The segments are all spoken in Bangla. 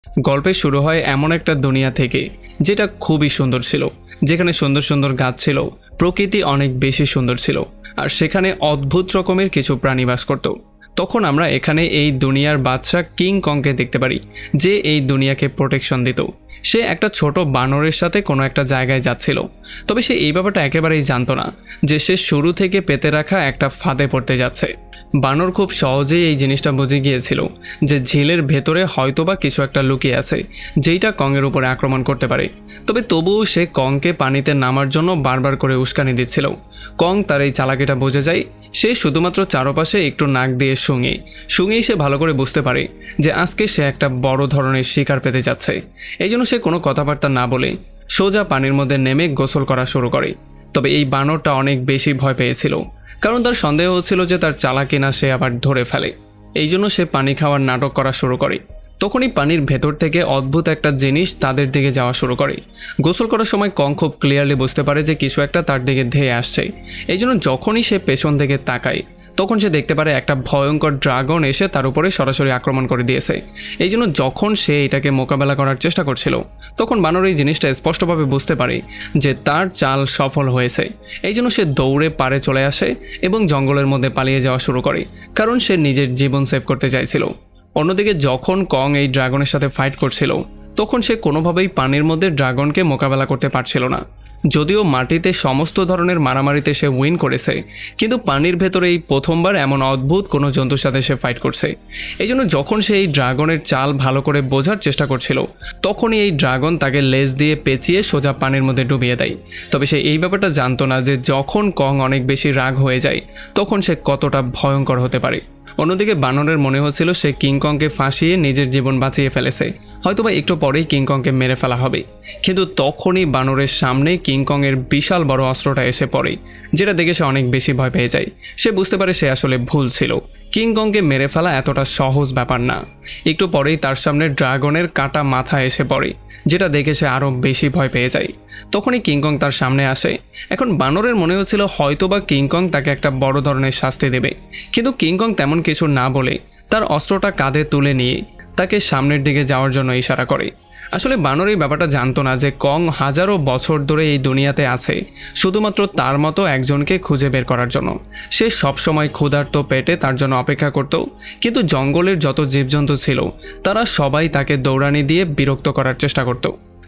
গল্পে শুরু হয় এমন একটা দুনিয়া থেকে যেটা খুবই সুন্দর ছিল, যেখানে সুন্দর সুন্দর গাছ ছিল, প্রকৃতি অনেক বেশি সুন্দর ছিল, আর সেখানে অদ্ভুত রকমের কিছু প্রাণী বাস করত। তখন আমরা এখানে এই দুনিয়ার বাদশা কিং কংকে দেখতে পারি, যে এই দুনিয়াকে প্রোটেকশন দিত। সে একটা ছোট বানরের সাথে কোনো একটা জায়গায় যাচ্ছিল, তবে সে এই ব্যাপারটা একেবারেই জানতো না যে সে শুরু থেকে পেতে রাখা একটা ফাঁদে পড়তে যাচ্ছে। বানর খুব সহজেই এই জিনিসটা বুঝে গিয়েছিল যে ঝিলের ভেতরে হয়তোবা কিছু একটা লুকিয়ে আছে, যেইটা কংয়ের উপরে আক্রমণ করতে পারে। তবে তবুও সে কংকে পানিতে নামার জন্য বারবার করে উস্কানি দিচ্ছিল। কং তার এই চালাকিটা বুঝে যায়। সে শুধুমাত্র চারপাশে একটু নাক দিয়ে শুঙেই সে ভালো করে বুঝতে পারে যে আজকে সে একটা বড় ধরনের শিকার পেতে যাচ্ছে। এই জন্য সে কোনো কথাবার্তা না বলে সোজা পানির মধ্যে নেমে গোসল করা শুরু করে। তবে এই বানরটা অনেক বেশি ভয় পেয়েছিল, কারণ তার সন্দেহ হচ্ছিল যে তার চালাকি না সে আবার ধরে ফেলে। এই জন্য সে পানি খাওয়ার নাটক করা শুরু করে। তখনই পানির ভেতর থেকে অদ্ভুত একটা জিনিস তাদের দিকে যাওয়া শুরু করে। গোসল করার সময় কং খুব ক্লিয়ারলি বুঝতে পারে যে কিছু একটা তার দিকে ধেয়ে আসছে। এই জন্য যখনই সে পেছন দিকে তাকায়, তখন সে দেখতে পারে একটা ভয়ঙ্কর ড্রাগন এসে তার উপরে সরাসরি আক্রমণ করে দিয়েছে। এই জন্য যখন সে এটাকে মোকাবেলা করার চেষ্টা করছিল, তখন বানর এই জিনিসটা স্পষ্টভাবে বুঝতে পারে যে তার চাল সফল হয়েছে। এই জন্য সে দৌড়ে পাড়ে চলে আসে এবং জঙ্গলের মধ্যে পালিয়ে যাওয়া শুরু করে, কারণ সে নিজের জীবন সেভ করতে চাইছিল। অন্যদিকে যখন কং এই ড্রাগনের সাথে ফাইট করছিল, তখন সে কোনোভাবেই পানির মধ্যে ড্রাগনকে মোকাবেলা করতে পারছিল না। যদিও মাটিতে সমস্ত ধরনের মারামারিতে সে উইন করেছে, কিন্তু পানির ভেতরে এই প্রথমবার এমন অদ্ভুত কোনো জন্তুর সাথে সে ফাইট করছে। এই জন্য যখন সে এই ড্রাগনের চাল ভালো করে বোঝার চেষ্টা করছিল, তখনই এই ড্রাগন তাকে লেজ দিয়ে পেঁচিয়ে সোজা পানির মধ্যে ডুবিয়ে দেয়। তবে সে এই ব্যাপারটা জানতো না যে যখন কং অনেক বেশি রাগ হয়ে যায়, তখন সে কতটা ভয়ঙ্কর হতে পারে। অন্যদিকে বানরের মনে হচ্ছিল সে কিংকংকে ফাঁসিয়ে নিজের জীবন বাঁচিয়ে ফেলেছে, হয়তোবা একটু পরেই কিংকংকে মেরে ফেলা হবে। কিন্তু তখনই বানরের সামনে কিংকংয়ের বিশাল বড় অস্ত্রটা এসে পড়ে, যেটা দেখে সে অনেক বেশি ভয় পেয়ে যায়। সে বুঝতে পারে সে আসলে ভুল ছিল, কিংকংকে মেরে ফেলা এতটা সহজ ব্যাপার না। একটু পরেই তার সামনে ড্রাগনের কাটা মাথা এসে পড়ে, যেটা দেখে সে আরও বেশি ভয় পেয়ে যায়। তখনই কিংকং তার সামনে আসে। এখন বানরের মনে হচ্ছিল হয়তোবা কিংকং তাকে একটা বড় ধরনের শাস্তি দেবে, কিন্তু কিংকং তেমন কিছু না বলে তার অস্ত্রটা কাঁধে তুলে নিয়ে তাকে সামনের দিকে যাওয়ার জন্য ইশারা করে। আসলে বানর এই ব্যাপারটা জানতো না যে কং হাজারো বছর ধরে এই দুনিয়াতে আছে শুধুমাত্র তার মতো একজনকে খুঁজে বের করার জন্য। সে সবসময় ক্ষুধার্ত পেটে তার জন্য অপেক্ষা করত, কিন্তু জঙ্গলের যত জীবজন্তু ছিল তারা সবাই তাকে দৌড়ানি দিয়ে বিরক্ত করার চেষ্টা করত।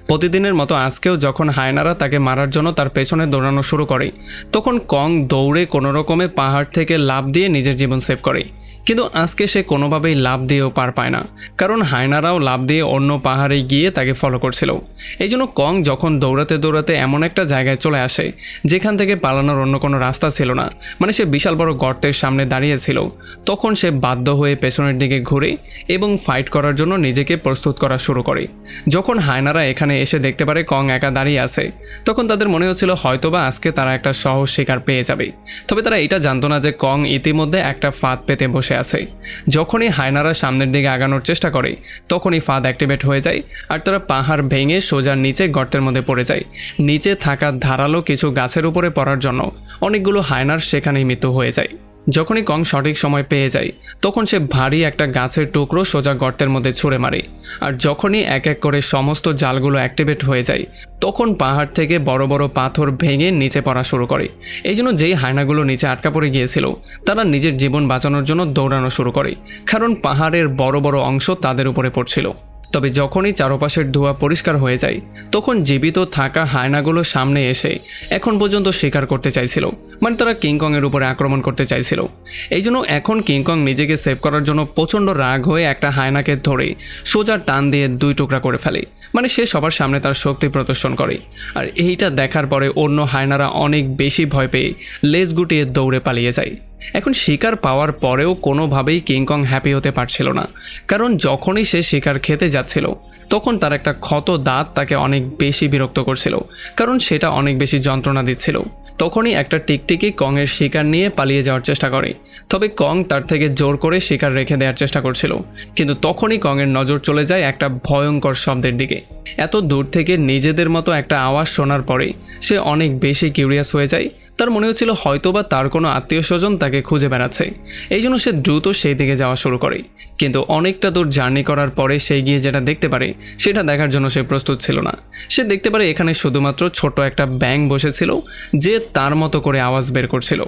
প্রতিদিনের মতো আজকেও যখন হায়নারা তাকে মারার জন্য তার পেছনে দৌড়ানো শুরু করে, তখন কং দৌড়ে কোনো রকমে পাহাড় থেকে লাফ দিয়ে নিজের জীবন সেভ করে। কিন্তু আজকে সে কোনোভাবেই লাফ দিয়েও পার পায় না, কারণ হায়নারাও লাফ দিয়ে অন্য পাহাড়ে গিয়ে তাকে ফলো করছিল। এই জন্য কং যখন দৌড়াতে দৌড়াতে এমন একটা জায়গায় চলে আসে যেখান থেকে পালানোর অন্য কোনো রাস্তা ছিল না, মানে সে বিশাল বড় গর্তের সামনে দাঁড়িয়েছিল, তখন সে বাধ্য হয়ে পেছনের দিকে ঘুরে এবং ফাইট করার জন্য নিজেকে প্রস্তুত করা শুরু করে। যখন হায়নারা এখানে এসে দেখতে পারে কং একা দাঁড়িয়ে আছে, তখন তাদের মনে হচ্ছিল হয়তোবা আজকে তারা একটা সহজ শিকার পেয়ে যাবে। তবে তারা এটা জানতো না যে কং ইতিমধ্যে একটা ফাঁদ পেতে বসে আছে। যখনই হায়নারা সামনের দিকে আগানোর চেষ্টা করে, তখনই ফাঁদ অ্যাক্টিভেট হয়ে যায় আর তারা পাহাড় ভেঙে সোজা নিচে গর্তের মধ্যে পড়ে যায়। নিচে থাকা ধারালো কিছু গাছের উপরে পড়ার জন্য অনেকগুলো হায়নার সেখানেই মৃত্যু হয়ে যায়। যখনই কং সঠিক সময় পেয়ে যায়, তখন সে ভারী একটা গাছের টুকরো সোজা গর্তের মধ্যে ছুঁড়ে মারে। আর যখনই এক এক করে সমস্ত জালগুলো অ্যাক্টিভেট হয়ে যায়, তখন পাহাড় থেকে বড় বড় পাথর ভেঙে নিচে পড়া শুরু করে। এই জন্য যেই হায়নাগুলো নিচে আটকা পড়ে গিয়েছিল, তারা নিজের জীবন বাঁচানোর জন্য দৌড়ানো শুরু করে, কারণ পাহাড়ের বড় বড় অংশ তাদের উপরে পড়ছিল। তবে যখনই চারপাশের ধোঁয়া পরিষ্কার হয়ে যায়, তখন জীবিত থাকা হায়নাগুলো সামনে এসে এখন পর্যন্ত শিকার করতে চাইছিল, মানে তারা কিংকংয়ের উপরে আক্রমণ করতে চাইছিল। এই জন্য এখন কিংকং নিজেকে সেভ করার জন্য প্রচণ্ড রাগ হয়ে একটা হায়নাকে ধরে সোজা টান দিয়ে দুই টুকরা করে ফেলে, মানে সে সবার সামনে তার শক্তি প্রদর্শন করে। আর এইটা দেখার পরে অন্য হায়নারা অনেক বেশি ভয় পেয়ে লেজ গুটিয়ে দৌড়ে পালিয়ে যায়। এখন শিকার পাওয়ার পরেও কোনোভাবেই কিংকং হ্যাপি হতে পারছিল না, কারণ যখনই সে শিকার খেতে যাচ্ছিল, তখন তার একটা ক্ষত দাঁত তাকে অনেক বেশি বিরক্ত করছিল, কারণ সেটা অনেক বেশি যন্ত্রণা দিচ্ছিল। তখনই একটা টিকটিকি কংয়ের শিকার নিয়ে পালিয়ে যাওয়ার চেষ্টা করে, তবে কং তার থেকে জোর করে শিকার রেখে দেওয়ার চেষ্টা করছিল। কিন্তু তখনই কংয়ের নজর চলে যায় একটা ভয়ঙ্কর শব্দের দিকে। এত দূর থেকে নিজেদের মতো একটা আওয়াজ শোনার পরে সে অনেক বেশি কিউরিয়াস হয়ে যায়। তার মনে হচ্ছিল হয়তোবা তার কোনো আত্মীয় স্বজন তাকে খুঁজে বেড়াচ্ছে, এই জন্য সে দ্রুত সেই দিকে যাওয়া শুরু করে। কিন্তু অনেকটা দূর জার্নি করার পরে সে গিয়ে যেটা দেখতে পারে সেটা দেখার জন্য সে প্রস্তুত ছিল না। সে দেখতে পারে এখানে শুধুমাত্র ছোট একটা ব্যাঙ বসেছিল যে তার মতো করে আওয়াজ বের করছিল।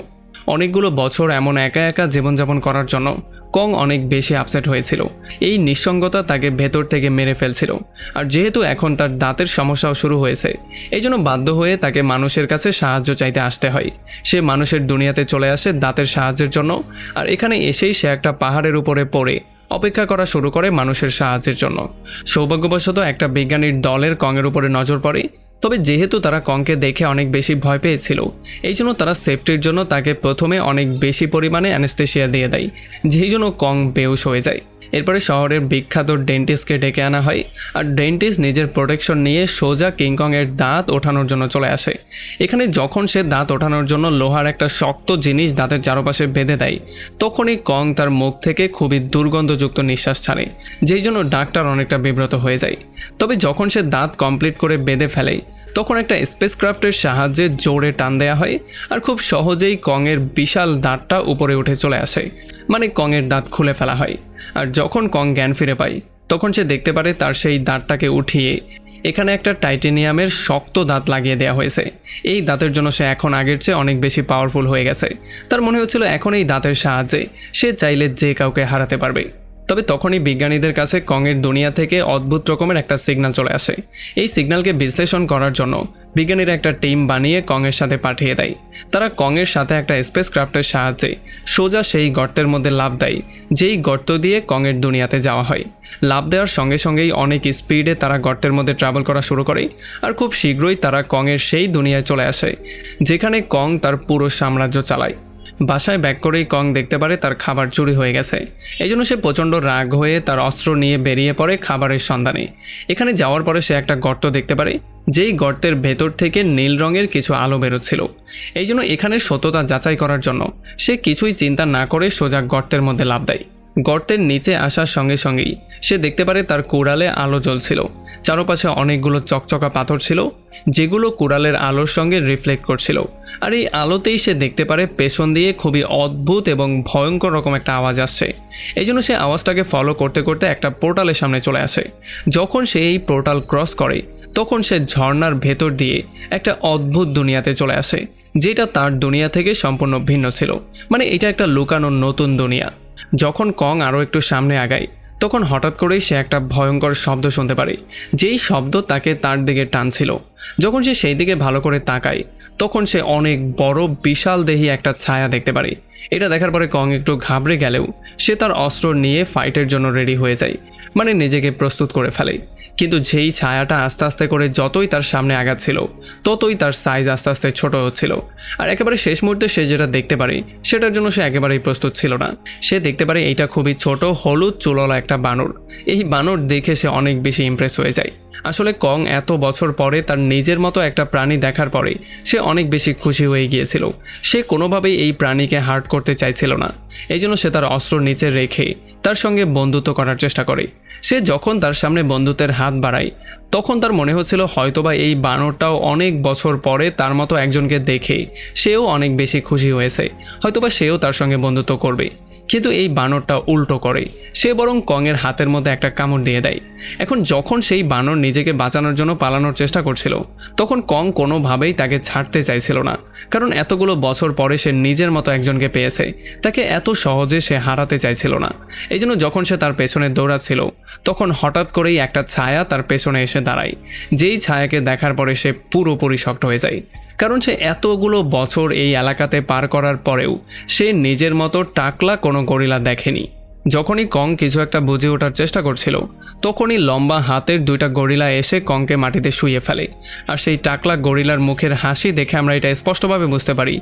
অনেকগুলো বছর এমন একা একা জীবনযাপন করার জন্য কং অনেক বেশি আপসেট হয়েছিল। এই নিঃসঙ্গতা তাকে ভেতর থেকে মেরে ফেলছিল। আর যেহেতু এখন তার দাঁতের সমস্যাও শুরু হয়েছে, এই জন্য বাধ্য হয়ে তাকে মানুষের কাছে সাহায্য চাইতে আসতে হয়। সে মানুষের দুনিয়াতে চলে আসে দাঁতের সাহায্যের জন্য। আর এখানে এসেই সে একটা পাহাড়ের উপরে পড়ে অপেক্ষা করা শুরু করে মানুষের সাহায্যের জন্য। সৌভাগ্যবশত একটা বিজ্ঞানীর দলের কংয়ের উপরে নজর পড়ে। তবে যেহেতু তারা কংকে দেখে অনেক বেশি ভয় পেয়েছিল, এই জন্য তারা সেফটির জন্য তাকে প্রথমে অনেক বেশি পরিমাণে অ্যানেস্থেশিয়া দিয়ে দেয়, যেই জন্য কং বেহুশ হয়ে যায়। এরপরে শহরের বিখ্যাত ডেন্টিস্টকে ডেকে আনা হয়। আর ডেন্টিস্ট নিজের প্রোটেকশন নিয়ে সোজা কিংকংয়ের দাঁত ওঠানোর জন্য চলে আসে। এখানে যখন সে দাঁত ওঠানোর জন্য লোহার একটা শক্ত জিনিস দাঁতের চারপাশে বেঁধে দেয়, তখনই কং তার মুখ থেকে খুবই দুর্গন্ধযুক্ত নিঃশ্বাস ছাড়ে, যেই জন্য ডাক্তার অনেকটা বিব্রত হয়ে যায়। তবে যখন সে দাঁত কমপ্লিট করে বেঁধে ফেলে, তখন একটা স্পেসক্রাফটের সাহায্যে জোরে টান দেওয়া হয়। আর খুব সহজেই কংয়ের বিশাল দাঁতটা উপরে উঠে চলে আসে, মানে কংয়ের দাঁত খুলে ফেলা হয়। আর যখন কং জ্ঞান ফিরে পায়, তখন সে দেখতে পারে তার সেই দাঁতটাকে উঠিয়ে এখানে একটা টাইটেনিয়ামের শক্ত দাঁত লাগিয়ে দেওয়া হয়েছে। এই দাঁতের জন্য সে এখন আগের চেয়ে অনেক বেশি পাওয়ারফুল হয়ে গেছে। তার মনে হচ্ছিল এখন এই দাঁতের সাহায্যে সে চাইলে যে কাউকে হারাতে পারবে। তবে তখনই বিজ্ঞানীদের কাছে কংয়ের দুনিয়া থেকে অদ্ভুত রকমের একটা সিগন্যাল চলে আসে। এই সিগন্যালকে বিশ্লেষণ করার জন্য বিজ্ঞানীরা একটা টিম বানিয়ে কংয়ের সাথে পাঠিয়ে দেয়। তারা কংয়ের সাথে একটা স্পেসক্রাফটের সাহায্যে সোজা সেই গর্তের মধ্যে লাফ দেয়, যেই গর্ত দিয়ে কংয়ের দুনিয়াতে যাওয়া হয়। লাফ দেওয়ার সঙ্গে সঙ্গেই অনেক স্পিডে তারা গর্তের মধ্যে ট্রাভেল করা শুরু করে। আর খুব শীঘ্রই তারা কংয়ের সেই দুনিয়ায় চলে আসে যেখানে কং তার পুরো সাম্রাজ্য চালায়। বাসায় ব্যাক করেই কং দেখতে পারে তার খাবার চুরি হয়ে গেছে। এই জন্য সে প্রচণ্ড রাগ হয়ে তার অস্ত্র নিয়ে বেরিয়ে পড়ে খাবারের সন্ধানে। এখানে যাওয়ার পরে সে একটা গর্ত দেখতে পারে, যেই গর্তের ভেতর থেকে নীল রঙের কিছু আলো বেরোচ্ছিল। এই জন্য এখানে সত্যতা যাচাই করার জন্য সে কিছুই চিন্তা না করে সোজা গর্তের মধ্যে লাফ দেয়। গর্তের নিচে আসার সঙ্গে সঙ্গেই সে দেখতে পারে তার কুড়ালে আলো জ্বলছিল। চারপাশে অনেকগুলো চকচকা পাথর ছিল, যেগুলো কুড়ালের আলোর সঙ্গে রিফ্লেক্ট করছিল। আর এই আলোতেই সে দেখতে পারে পেছন দিয়ে খুবই অদ্ভুত এবং ভয়ঙ্কর রকম একটা আওয়াজ আসছে। এই জন্য সে আওয়াজটাকে ফলো করতে করতে একটা পোর্টালের সামনে চলে আসে। যখন সে এই পোর্টাল ক্রস করে, তখন সে ঝর্ণার ভেতর দিয়ে একটা অদ্ভুত দুনিয়াতে চলে আসে, যেটা তার দুনিয়া থেকে সম্পূর্ণ ভিন্ন ছিল। মানে এটা একটা লুকানো নতুন দুনিয়া। যখন কং আরও একটু সামনে আগায়, তখন হঠাৎ করেই সে একটা ভয়ঙ্কর শব্দ শুনতে পারে, যেই শব্দ তাকে তার দিকে টানছিল। যখন সে সেই দিকে ভালো করে তাকায়, তখন সে অনেক বড় বিশাল দেহী একটা ছায়া দেখতে পারে। এটা দেখার পরে কং একটু ঘাবড়ে গেলেও সে তার অস্ত্র নিয়ে ফাইটের জন্য রেডি হয়ে যায়, মানে নিজেকে প্রস্তুত করে ফেলে। কিন্তু যেই ছায়াটা আস্তে আস্তে করে যতই তার সামনে আগাচ্ছিল, ততই তার সাইজ আস্তে আস্তে ছোট হচ্ছিল। আর একেবারে শেষ মুহূর্তে সে যেটা দেখতে পারে, সেটার জন্য সে একেবারেই প্রস্তুত ছিল না। সে দেখতে পারে এইটা খুবই ছোট হলুদ চুলওয়ালা একটা বানর। এই বানর দেখে সে অনেক বেশি ইমপ্রেস হয়ে যায়। আসলে কং এত বছর পরে তার নিজের মতো একটা প্রাণী দেখার পরে সে অনেক বেশি খুশি হয়ে গিয়েছিল। সে কোনোভাবেই এই প্রাণীকে হার্ট করতে চাইছিল না। এই জন্য সে তার অস্ত্র নিচে রেখে তার সঙ্গে বন্ধুত্ব করার চেষ্টা করে। সে যখন তার সামনে বন্ধুত্বের হাত বাড়ায়, তখন তার মনে হচ্ছিল হয়তোবা এই বানরটাও অনেক বছর পরে তার মতো একজনকে দেখে সেও অনেক বেশি খুশি হয়েছে, হয়তোবা সেও তার সঙ্গে বন্ধুত্ব করবে। কিন্তু এই বানরটা উল্টো করে, সে বরং কংয়ের হাতের মধ্যে একটা কামড় দিয়ে দেয়। এখন যখন সেই বানর নিজেকে বাঁচানোর জন্য পালানোর চেষ্টা করছিল, তখন কং কোনোভাবেই তাকে ছাড়তে চাইছিল না, কারণ এতগুলো বছর পরে সে নিজের মতো একজনকে পেয়েছে, তাকে এত সহজে সে হারাতে চাইছিল না। এই জন্য যখন সে তার পেছনে দৌড়াচ্ছিল, তখন হঠাৎ করেই একটা ছায়া তার পেছনে এসে দাঁড়ায়, যেই ছায়াকে দেখার পরে সে পুরোপুরি শক্ট হয়ে যায়। কারণ সে এতগুলো বছর এই এলাকাতে পার করার পরেও সে নিজের মতো টাকলা কোনো গরিলা দেখেনি। যখনই কং কিছু একটা বুঝে ওঠার চেষ্টা করছিল, তখনই লম্বা হাতের দুইটা গরিলা এসে কংকে মাটিতে শুইয়ে ফেলে। আর সেই টাকলা গরিলার মুখের হাসি দেখে আমরা এটা স্পষ্টভাবে বুঝতে পারি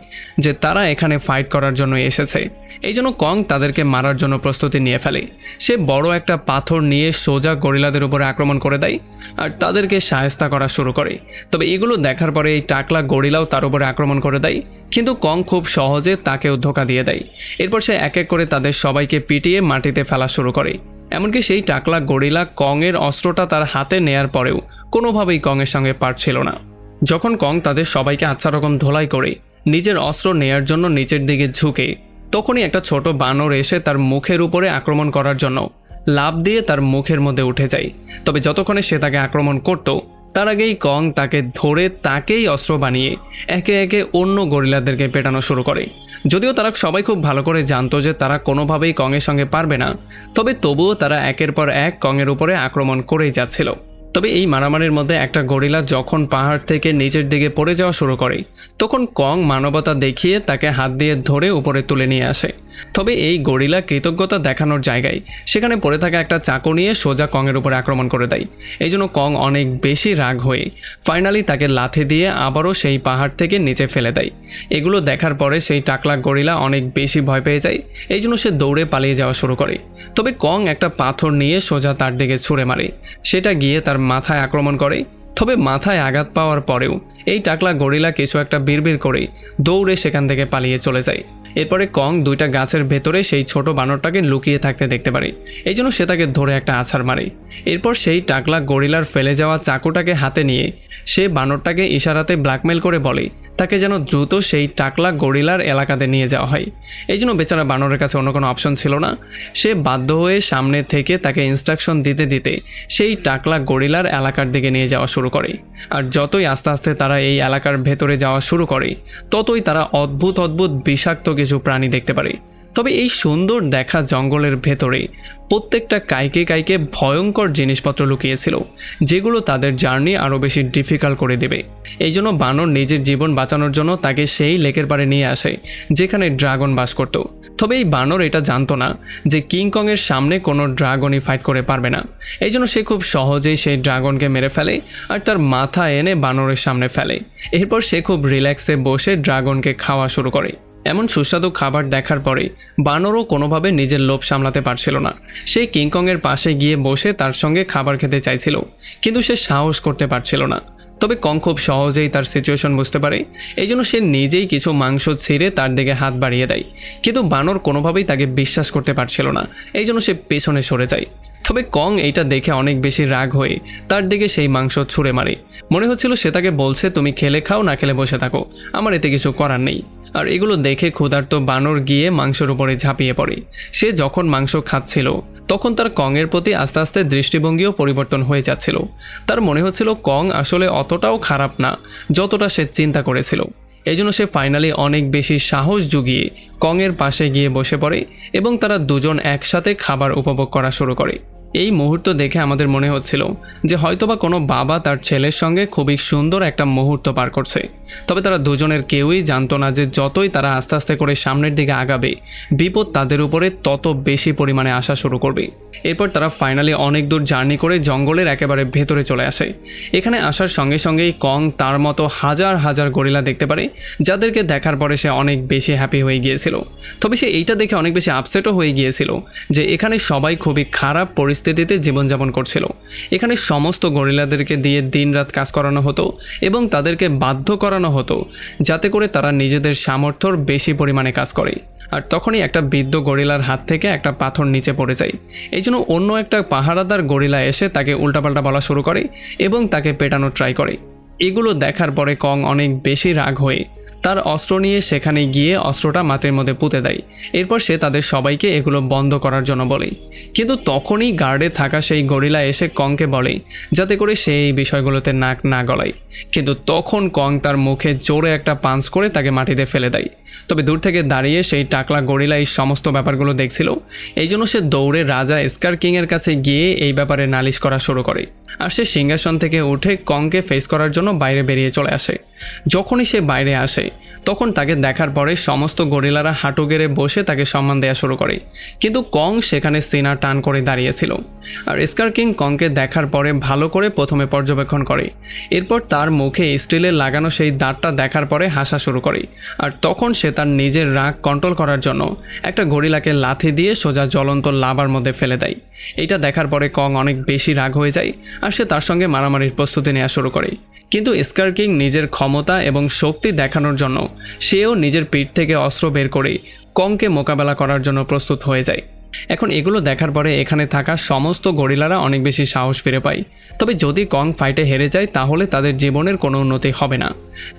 যে তারা এখানে ফাইট করার জন্য এসেছে। এই জন্য কং তাদেরকে মারার জন্য প্রস্তুতি নিয়ে ফেলে। সে বড় একটা পাথর নিয়ে সোজা গরিলাদের উপরে আক্রমণ করে দেয় আর তাদেরকে সায়স্তা করা শুরু করে। তবে এগুলো দেখার পরে এই টাকলা গরিলাও তার উপরে আক্রমণ করে দেয়, কিন্তু কং খুব সহজে তাকেও ধোঁকা দিয়ে দেয়। এরপর সে এক এক করে তাদের সবাইকে পিটিয়ে মাটিতে ফেলা শুরু করে। এমনকি সেই টাকলা গরিলা কংয়ের অস্ত্রটা তার হাতে নেয়ার পরেও কোনোভাবেই কংয়ের সঙ্গে পারছিল না। যখন কং তাদের সবাইকে আচ্ছা রকম ধোলাই করে নিজের অস্ত্র নেয়ার জন্য নিচের দিকে ঝুঁকে তখনই একটা ছোট বানর এসে তার মুখের উপরে আক্রমণ করার জন্য লাফ দিয়ে তার মুখের মধ্যে উঠে যায়। তবে যতক্ষণে সে তাকে আক্রমণ করত তার আগেই কং তাকে ধরে তাকেই অস্ত্র বানিয়ে একে একে অন্য গরিলাদেরকে পেটানো শুরু করে। যদিও তারা সবাই খুব ভালো করে জানতো যে তারা কোনোভাবেই কংয়ের সঙ্গে পারবে না, তবে তবুও তারা একের পর এক কংয়ের উপরে আক্রমণ করেই যাচ্ছিল। তবে এই মারামারির মধ্যে একটা গরিলা যখন পাহাড় থেকে নিচের দিকে পড়ে যাওয়া শুরু করে তখন কং মানবতা দেখিয়ে তাকে হাত দিয়ে ধরে উপরে তুলে নিয়ে আসে। তবে এই গরিলা কৃতজ্ঞতা দেখানোর জায়গায় সেখানে পড়ে থাকা একটা চাকু নিয়ে সোজা কংয়ের উপরে আক্রমণ করে দেয়। এই জন্য কং অনেক বেশি রাগ হয়ে ফাইনালি তাকে লাথি দিয়ে আবারও সেই পাহাড় থেকে নিচে ফেলে দেয়। এগুলো দেখার পরে সেই টাকলা গরিলা অনেক বেশি ভয় পেয়ে যায়। এই জন্য সে দৌড়ে পালিয়ে যাওয়া শুরু করে। তবে কং একটা পাথর নিয়ে সোজা তার দিকে ছুঁড়ে মারে, সেটা গিয়ে তার মাথায় আক্রমণ করে। তবে মাথায় আঘাত পাওয়ার পরেও এই টাকলা গরিলা কিছু একটা বিড়বিড় করে দৌড়ে সেখান থেকে পালিয়ে চলে যায়। এরপরে কং দুইটা গাছের ভেতরে সেই ছোট বানরটাকে লুকিয়ে থাকতে দেখতে পারে। এই জন্য সে তাকে ধরে একটা আছাড় মারে। এরপর সেই টাকলা গরিলার ফেলে যাওয়া চাকুটাকে হাতে নিয়ে সে বানরটাকে ইশারাতে ব্ল্যাকমেল করে বলে তাকে যেন দ্রুত সেই টাকলা গরিলার এলাকাতে নিয়ে যাওয়া হয়। এই জন্য বেচারা বানরের কাছে অন্য কোনো অপশন ছিল না। সে বাধ্য হয়ে সামনে থেকে তাকে ইনস্ট্রাকশন দিতে দিতে সেই টাকলা গরিলার এলাকার দিকে নিয়ে যাওয়া শুরু করে। আর যতই আস্তে আস্তে তারা এই এলাকার ভেতরে যাওয়া শুরু করে ততই তারা অদ্ভুত অদ্ভুত বিষাক্ত কিছু প্রাণী দেখতে পারে। তবে এই সুন্দর দেখা জঙ্গলের ভেতরে প্রত্যেকটা কাইকে কাইকে ভয়ঙ্কর জিনিসপত্র লুকিয়েছিল, যেগুলো তাদের জার্নি আরও বেশি ডিফিকাল্ট করে দেবে। এই জন্য বানর নিজের জীবন বাঁচানোর জন্য তাকে সেই লেকের পাড়ে নিয়ে আসে যেখানে ড্রাগন বাস করত। তবে এই বানর এটা জানতো না যে কিংকংয়ের সামনে কোনো ড্রাগনই ফাইট করে পারবে না। এই জন্য সে খুব সহজেই সেই ড্রাগনকে মেরে ফেলে আর তার মাথা এনে বানরের সামনে ফেলে। এরপর সে খুব রিল্যাক্সে বসে ড্রাগনকে খাওয়া শুরু করে। এমন সুস্বাদু খাবার দেখার পরে বানরও কোনোভাবে নিজের লোভ সামলাতে পারছিল না। সে কিংকংয়ের পাশে গিয়ে বসে তার সঙ্গে খাবার খেতে চাইছিল, কিন্তু সে সাহস করতে পারছিল না। তবে কং খুব সহজেই তার সিচুয়েশন বুঝতে পারে। এই জন্য সে নিজেই কিছু মাংস ছিঁড়ে তার দিকে হাত বাড়িয়ে দেয়, কিন্তু বানর কোনোভাবেই তাকে বিশ্বাস করতে পারছিল না। এই জন্য সে পেছনে সরে যায়। তবে কং এইটা দেখে অনেক বেশি রাগ হয়ে তার দিকে সেই মাংস ছুঁড়ে মারে। মনে হচ্ছিল সে তাকে বলছে তুমি খেলে খাও, না খেলে বসে থাকো, আমার এতে কিছু করার নেই। আর এগুলো দেখে ক্ষুধার্ত বানর গিয়ে মাংসের উপরে ঝাঁপিয়ে পড়ে। সে যখন মাংস খাচ্ছিল তখন তার কংয়ের প্রতি আস্তে আস্তে দৃষ্টিভঙ্গিও পরিবর্তন হয়ে যাচ্ছিল। তার মনে হচ্ছিল কং আসলে অতটাও খারাপ না যতটা সে চিন্তা করেছিল। এই জন্য সে ফাইনালি অনেক বেশি সাহস জুগিয়ে কংয়ের পাশে গিয়ে বসে পড়ে এবং তারা দুজন একসাথে খাবার উপভোগ করা শুরু করে। এই মুহূর্ত দেখে আমাদের মনে হচ্ছিল যে হয়তোবা কোনো বাবা তার ছেলের সঙ্গে খুবই সুন্দর একটা মুহূর্ত পার করছে। তবে তারা দুজনের কেউই জানতো না যে যতই তারা আস্তে আস্তে করে সামনের দিকে আগাবে বিপদ তাদের উপরে তত বেশি পরিমাণে আসা শুরু করবে। এরপর তারা ফাইনালি অনেক দূর জার্নি করে জঙ্গলের একেবারে ভেতরে চলে আসে। এখানে আসার সঙ্গে সঙ্গেই কং তার মতো হাজার হাজার গরিলা দেখতে পারে, যাদেরকে দেখার পরে সে অনেক বেশি হ্যাপি হয়ে গিয়েছিল। তবে সে এইটা দেখে অনেক বেশি আপসেটও হয়ে গিয়েছিল যে এখানে সবাই খুবই খারাপ পরিস্থিতিতে জীবনযাপন করছিল। এখানে সমস্ত গরিলাদেরকে দিয়ে দিনরাত কাজ করানো হতো এবং তাদেরকে বাধ্য করানো হতো যাতে করে তারা নিজেদের সামর্থ্যর বেশি পরিমাণে কাজ করে। আর তখনই একটা বৃদ্ধ গরিলার হাত থেকে একটা পাথর নিচে পড়ে যায়। এই জন্য অন্য একটা পাহারাদার গরিলা এসে তাকে উল্টাপাল্টা বলা শুরু করে এবং তাকে পেটানোর ট্রাই করে। এগুলো দেখার পরে কং অনেক বেশি রাগ হয়ে তার অস্ত্র নিয়ে সেখানে গিয়ে অস্ত্রটা মাটির মধ্যে পুঁতে দেয়। এরপর সে তাদের সবাইকে এগুলো বন্ধ করার জন্য বলে, কিন্তু তখনই গার্ডে থাকা সেই গরিলা এসে কংকে বলে যাতে করে সে এই বিষয়গুলোতে নাক না গলায়। কিন্তু তখন কং তার মুখে জোরে একটা পাঞ্চ করে তাকে মাটিতে ফেলে দেয়। তবে দূর থেকে দাঁড়িয়ে সেই টাকলা গরিলা এই সমস্ত ব্যাপারগুলো দেখছিল। এই জন্য সে দৌড়ে রাজা স্কার কিংয়ের কাছে গিয়ে এই ব্যাপারে নালিশ করা শুরু করে। আর সে সিংহাসন থেকে উঠে কংকে ফেস করার জন্য বাইরে বেরিয়ে চলে আসে। যখনই সে বাইরে আসে তখন তাকে দেখার পরে সমস্ত গরিলারা হাঁটু গেড়ে বসে তাকে সম্মান দেওয়া শুরু করে, কিন্তু কং সেখানে সিনা টান করে দাঁড়িয়েছিল। আর স্কার কিং কংকে দেখার পরে ভালো করে প্রথমে পর্যবেক্ষণ করে, এরপর তার মুখে স্টিলের লাগানো সেই দাঁতটা দেখার পরে হাসা শুরু করে। আর তখন সে তার নিজের রাগ কন্ট্রোল করার জন্য একটা গরিলাকে লাথি দিয়ে সোজা জ্বলন্ত লাভার মধ্যে ফেলে দেয়। এটা দেখার পরে কং অনেক বেশি রাগ হয়ে যায় আর সে তার সঙ্গে মারামারির প্রস্তুতি নেওয়া শুরু করে। কিন্তু স্কার কিং নিজের ক্ষমতা এবং শক্তি দেখানোর জন্য সেও নিজের পিঠ থেকে অস্ত্র বের করে কংকে মোকাবেলা করার জন্য প্রস্তুত হয়ে যায়। এখন এগুলো দেখার পরে এখানে থাকা সমস্ত গরিলারা অনেক বেশি সাহস ফিরে পায়। তবে যদি কং ফাইটে হেরে যায় তাহলে তাদের জীবনের কোনো উন্নতি হবে না।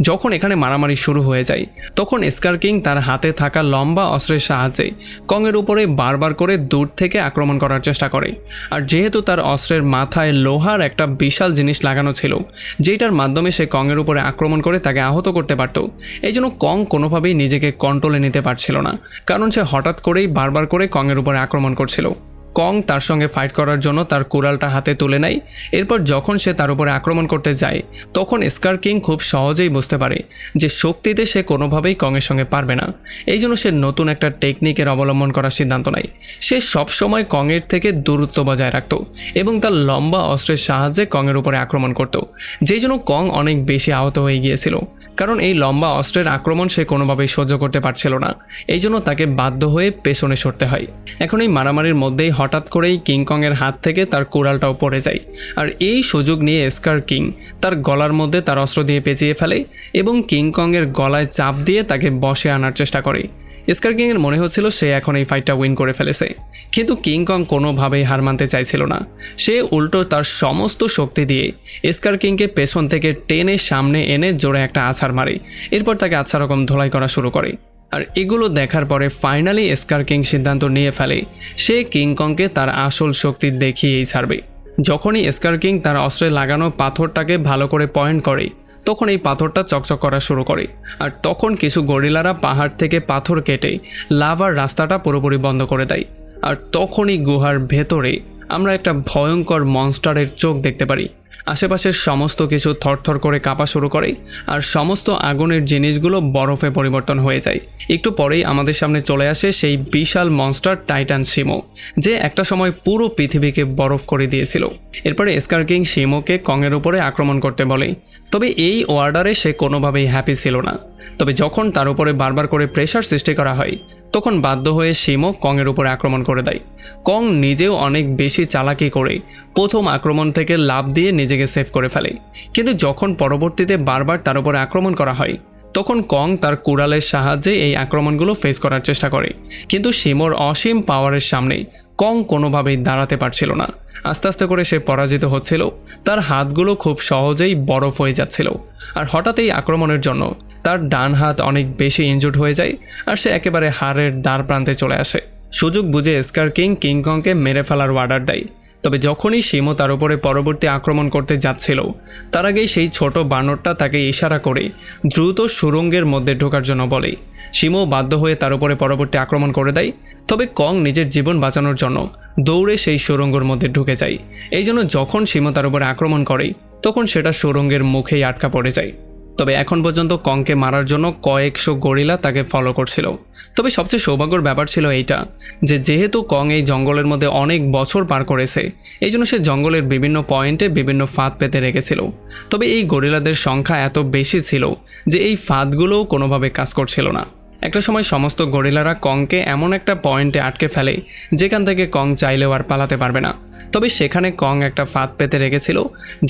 যখন এখানে মারামারি শুরু হয়ে যায় তখন স্কার কিং তার হাতে থাকা লম্বা অস্ত্রের সাহায্যে কংয়ের উপরে বারবার করে দূর থেকে আক্রমণ করার চেষ্টা করে। আর যেহেতু তার অস্ত্রের মাথায় লোহার একটা বিশাল জিনিস লাগানো ছিল যেটার মাধ্যমে সে কংয়ের উপরে আক্রমণ করে তাকে আহত করতে পারত, এই জন্য কং কোনোভাবেই নিজেকে কন্ট্রোলে নিতে পারছিল না, কারণ সে হঠাৎ করেই বারবার করে কংয়ের উপরে আক্রমণ করছিল। কং তার সঙ্গে ফাইট করার জন্য তার কুড়ালটা হাতে তুলে নেয়। এরপর যখন সে তার উপরে আক্রমণ করতে যায় তখন স্কার কিং খুব সহজেই বুঝতে পারে যে শক্তিতে সে কোনোভাবেই কংয়ের সঙ্গে পারবে না। এই জন্য সে নতুন একটা টেকনিকের অবলম্বন করার সিদ্ধান্ত নেয়। সে সবসময় কংয়ের থেকে দূরত্ব বজায় রাখত এবং তার লম্বা অস্ত্রের সাহায্যে কংয়ের উপরে আক্রমণ করত, যেই জন্য কং অনেক বেশি আহত হয়ে গিয়েছিল, কারণ এই লম্বা অস্ত্রের আক্রমণ সে কোনোভাবেই সহ্য করতে পারছিল না। এই জন্য তাকে বাধ্য হয়ে পেছনে সরতে হয়। এখন এই মারামারির মধ্যেই হঠাৎ করেই কিং কংয়ের হাত থেকে তার কুড়ালটাও পড়ে যায়। আর এই সুযোগ নিয়ে স্কার কিং তার গলার মধ্যে তার অস্ত্র দিয়ে পেঁচিয়ে ফেলে এবং কিং কংয়ের গলায় চাপ দিয়ে তাকে বসে আনার চেষ্টা করে। স্কার কিংয়ের মনে হচ্ছিল সে এখন এই ফাইটটা উইন করে ফেলেছে, কিন্তু কিং কং কোনোভাবেই হার মানতে চাইছিল না। সে উল্টো তার সমস্ত শক্তি দিয়ে স্কার কিংকে পেছন থেকে টেনে সামনে এনে জোরে একটা আছাড় মারে। এরপর তাকে আচ্ছা রকম ধোলাই করা শুরু করে। আর এগুলো দেখার পরে ফাইনালি স্কার কিং সিদ্ধান্ত নিয়ে ফেলে সে কিং কংকে তার আসল শক্তি দেখিয়েই ছাড়বে। যখনই স্কার কিং তার অস্ত্রে লাগানো পাথরটাকে ভালো করে পয়েন্ট করে তখন এই পাথরটা চকচক করা শুরু করে। আর তখন কিছু গরিলারা পাহাড় থেকে পাথর কেটে লাভার রাস্তাটা পুরোপুরি বন্ধ করে দেয়। আর তখনই গুহার ভেতরে আমরা একটা ভয়ঙ্কর মনস্টারের চোখ দেখতে পারি। আশেপাশের সমস্ত কিছু থরথর করে কাঁপা শুরু করে আর সমস্ত আগুনের জিনিসগুলো বরফে পরিবর্তন হয়ে যায়। একটু পরেই আমাদের সামনে চলে আসে সেই বিশাল মনস্টার টাইটান শিমো, যে একটা সময় পুরো পৃথিবীকে বরফ করে দিয়েছিল। এরপরে স্কার কিং শিমোকে কংয়ের উপরে আক্রমণ করতে বলে, তবে এই অর্ডারে সে কোনোভাবেই হ্যাপি ছিল না। তবে যখন তার উপরে বারবার করে প্রেশার সৃষ্টি করা হয় তখন বাধ্য হয়ে শিমো কংয়ের উপরে আক্রমণ করে দেয়। কং নিজেও অনেক বেশি চালাকি করে প্রথম আক্রমণ থেকে লাফ দিয়ে নিজেকে সেভ করে ফেলে, কিন্তু যখন পরবর্তীতে বারবার তার উপরে আক্রমণ করা হয় তখন কং তার কুড়ালের সাহায্যে এই আক্রমণগুলো ফেস করার চেষ্টা করে, কিন্তু শিমোর অসীম পাওয়ারের সামনে কং কোনোভাবেই দাঁড়াতে পারছিল না। আস্তে আস্তে করে সে পরাজিত হচ্ছিল, তার হাতগুলো খুব সহজেই বরফ হয়ে যাচ্ছিল। আর হঠাৎ এই আক্রমণের জন্য তার ডান হাত অনেক বেশি ইনজুর্ড হয়ে যায় আর সে একেবারে হাড়ের দ্বার প্রান্তে চলে আসে। সুযোগ বুঝে স্কার কিং কিং কংকে মেরে ফেলার অর্ডার দেয়। তবে যখনই শিমো তার উপরে পরবর্তী আক্রমণ করতে যাচ্ছিল তার আগেই সেই ছোট বানরটা তাকে ইশারা করে দ্রুত সুড়ঙ্গের মধ্যে ঢোকার জন্য বলে। শিমো বাধ্য হয়ে তার উপরে পরবর্তী আক্রমণ করে দেয়, তবে কং নিজের জীবন বাঁচানোর জন্য দৌড়ে সেই সুড়ঙ্গের মধ্যে ঢুকে যায়। এই জন্য যখন শিমো তার উপরে আক্রমণ করে তখন সেটা সুড়ঙ্গের মুখেই আটকা পড়ে যায়। তবে এখন পর্যন্ত কংকে মারার জন্য কয়েকশো গরিলা তাকে ফলো করছিল। তবে সবচেয়ে সৌভাগ্যের ব্যাপার ছিল এইটা যে যেহেতু কং এই জঙ্গলের মধ্যে অনেক বছর পার করেছে এই জন্য সে জঙ্গলের বিভিন্ন পয়েন্টে বিভিন্ন ফাঁদ পেতে রেখেছিল। তবে এই গরিলাদের সংখ্যা এত বেশি ছিল যে এই ফাঁদগুলোও কোনোভাবে কাজ করছিল না। একটা সময় সমস্ত গরিলারা কংকে এমন একটা পয়েন্টে আটকে ফেলে যেখান থেকে কং চাইলেও আর পালাতে পারবে না। তবে সেখানে কং একটা ফাঁদ পেতে রেখেছিল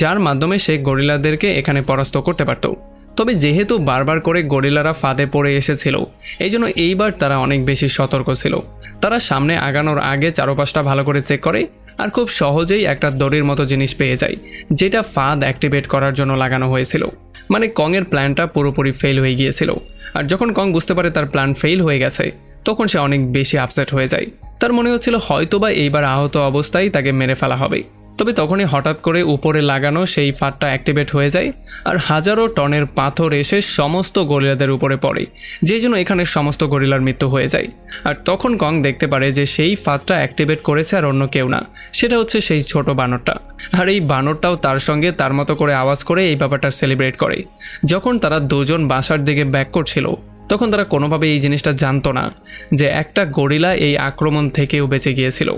যার মাধ্যমে সে গরিলাদেরকে এখানে পরাস্ত করতে পারত। তবে যেহেতু বারবার করে গরিলারা ফাঁদে পড়ে এসেছিল এই জন্য এইবার তারা অনেক বেশি সতর্ক ছিল। তারা সামনে আগানোর আগে চারপাশটা ভালো করে চেক করে আর খুব সহজেই একটা দড়ির মতো জিনিস পেয়ে যায় যেটা ফাঁদ অ্যাক্টিভেট করার জন্য লাগানো হয়েছিল। মানে কংয়ের প্ল্যানটা পুরোপুরি ফেল হয়ে গিয়েছিল। আর যখন কং বুঝতে পারে তার প্ল্যান ফেল হয়ে গেছে তখন সে অনেক বেশি আপসেট হয়ে যায়। তার মনে হচ্ছিল হয়তোবা এইবার আহত অবস্থায় তাকে মেরে ফেলা হবে। তবে তখনই হঠাৎ করে উপরে লাগানো সেই ফাঁদটা অ্যাক্টিভেট হয়ে যায় আর হাজারো টনের পাথর এসে সমস্ত গরিলাদের উপরে পড়ে, যেই জন্য এখানে সমস্ত গরিলার মৃত্যু হয়ে যায়। আর তখন কং দেখতে পারে যে সেই ফাঁদটা অ্যাক্টিভেট করেছে আর অন্য কেউ না, সেটা হচ্ছে সেই ছোট বানরটা। আর এই বানরটাও তার সঙ্গে তার মতো করে আওয়াজ করে এই ব্যাপারটা সেলিব্রেট করে। যখন তারা দুজন বাসার দিকে ব্যাক করছিল তখন তারা কোনোভাবে এই জিনিসটা জানতো না যে একটা গরিলা এই আক্রমণ থেকেও বেঁচে গিয়েছিল।